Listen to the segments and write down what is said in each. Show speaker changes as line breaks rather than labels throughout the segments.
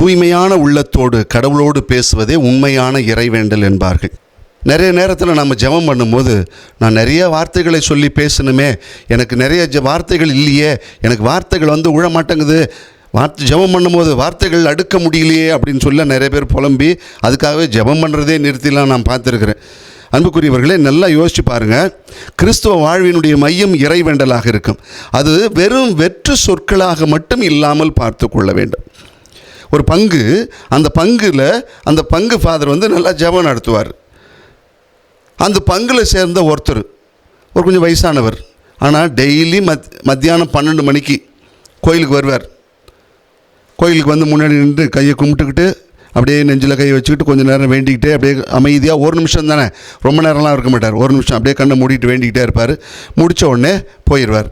தூய்மையான உள்ளத்தோடு கடவுளோடு பேசுவதே உண்மையான இறைவேண்டல் என்பார்கள். நிறைய நேரத்தில் நம்ம ஜெபம் பண்ணும்போது, நான் நிறைய வார்த்தைகளை சொல்லி பேசணுமே, எனக்கு நிறைய வார்த்தைகள் இல்லையே, எனக்கு வார்த்தைகள் உழ மாட்டேங்குது, ஜெபம் பண்ணும்போது வார்த்தைகள் அடுக்க முடியலையே அப்படின்னு சொல்ல நிறைய பேர் புலம்பி அதுக்காகவே ஜெபம் பண்ணுறதே நிறுத்திலாம் நான் பார்த்துருக்குறேன். அன்புக்குரியவர்களே, நல்லா யோசிச்சு பாருங்கள். கிறிஸ்துவ வாழ்வினுடைய மையம் இறைவேண்டலாக இருக்கும். அது வெறும் வெற்று சொற்களாக மட்டும் இல்லாமல் பார்த்து கொள்ள வேண்டும். ஒரு பங்கு, அந்த பங்கில் அந்த பங்கு ஃபாதர் நல்லா ஜெபம் நடத்துவார். அந்த பங்கில் சேர்ந்த ஒருத்தர் கொஞ்சம் வயசானவர், ஆனால் டெய்லி மத்தியானம் 12 மணிக்கு கோயிலுக்கு வருவார். கோயிலுக்கு முன்னாடி நின்று கையை கும்பிட்டுக்கிட்டு அப்படியே நெஞ்சில் கையை வச்சுக்கிட்டு கொஞ்சம் நேரம் வேண்டிக்கிட்டே அப்படியே அமைதியாக, ஒரு நிமிஷம் தானே, ரொம்ப நேரம்லாம் இருக்க மாட்டார், ஒரு நிமிஷம் அப்படியே கண்ணை மூடிட்டு வேண்டிக்கிட்டே இருப்பார். முடித்த உடனே போயிடுவார்.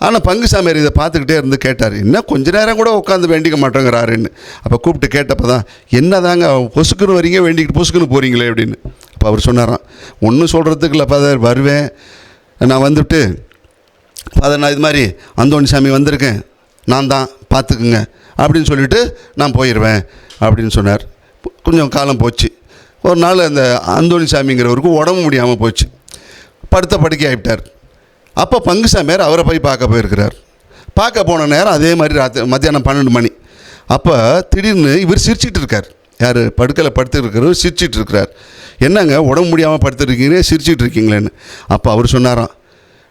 ஆனால் பங்கு சாமியார் இதை பார்த்துக்கிட்டே இருந்து கேட்டார், என்ன கொஞ்ச நேரம் கூட உட்காந்து வேண்டிக்க மாட்டேங்கிறாருன்னு. அப்போ கூப்பிட்டு கேட்டப்போ தான், என்ன தாங்க பொசுக்குன்னு வரீங்க, வேண்டிக்கிட்டு பொசுக்குன்னு போகிறீங்களே அப்படின்னு. அப்போ அவர் சொன்னாராம், ஒன்றும் சொல்கிறதுக்கு இல்லை ஃபாதர், வருவேன், நான் வந்துவிட்டு ஃபாதர் நான் இது மாதிரி அந்தோணி சாமி வந்திருக்கேன், நான் தான் பார்த்துக்குங்க அப்படின்னு சொல்லிவிட்டு நான் போயிடுவேன் அப்படின்னு சொன்னார். கொஞ்சம் காலம் போச்சு. ஒரு நாள் அந்த அந்தோணி சாமிங்கிறவருக்கு உடம்பு முடியாமல் போச்சு, படுத்த படுக்கை ஆகிட்டார். அப்போ பங்கு சாமியார் அவரை போய் பார்க்க போயிருக்கிறார். பார்க்க போன நேரம் அதே மாதிரி மத்தியானம் 12 மணி. அப்போ திடீர்னு இவர் சிரிச்சிட்டு இருக்கார். யார்? படுக்கையில் படுத்துருக்கிறவர் சிரிச்சிட்டு இருக்கிறார். என்னங்க உடம்பு முடியாமல் படுத்துருக்கீங்க, சிரிச்சிட்டு இருக்கீங்களேன்னு. அப்போ அவர் சொன்னாராம்,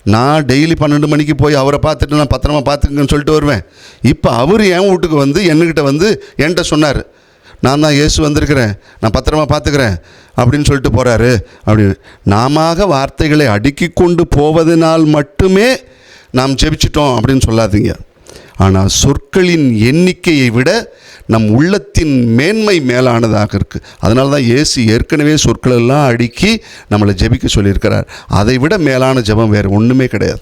நான் டெய்லி 12 மணிக்கு போய் அவரை பார்த்துட்டு நான் பத்திரமா பார்த்துக்குங்கன்னு சொல்லிட்டு வருவேன். இப்போ அவர் என் வீட்டுக்கு என்கிட்ட என்கிட்ட சொன்னார், நான் தான் இயேசு வந்திருக்கிறேன், நான் பத்திரமா பார்த்துக்கிறேன் அப்படின்னு சொல்லிட்டு போகிறாரு அப்படின்னு. நாம வார்த்தைகளை அடுக்கி கொண்டு போவதனால் மட்டுமே நாம் ஜெபிச்சிட்டோம் அப்படின்னு சொல்லாதீங்க. ஆனால் சொற்களின் எண்ணிக்கையை விட நம் உள்ளத்தின் மேன்மை மேலானதாக இருக்குது. அதனால தான் இயேசு ஏற்கனவே சொற்களெல்லாம் அடுக்கி நம்மளை ஜெபிக்க சொல்லியிருக்கிறார். அதை விட மேலான ஜெபம் வேறு ஒன்றுமே கிடையாது.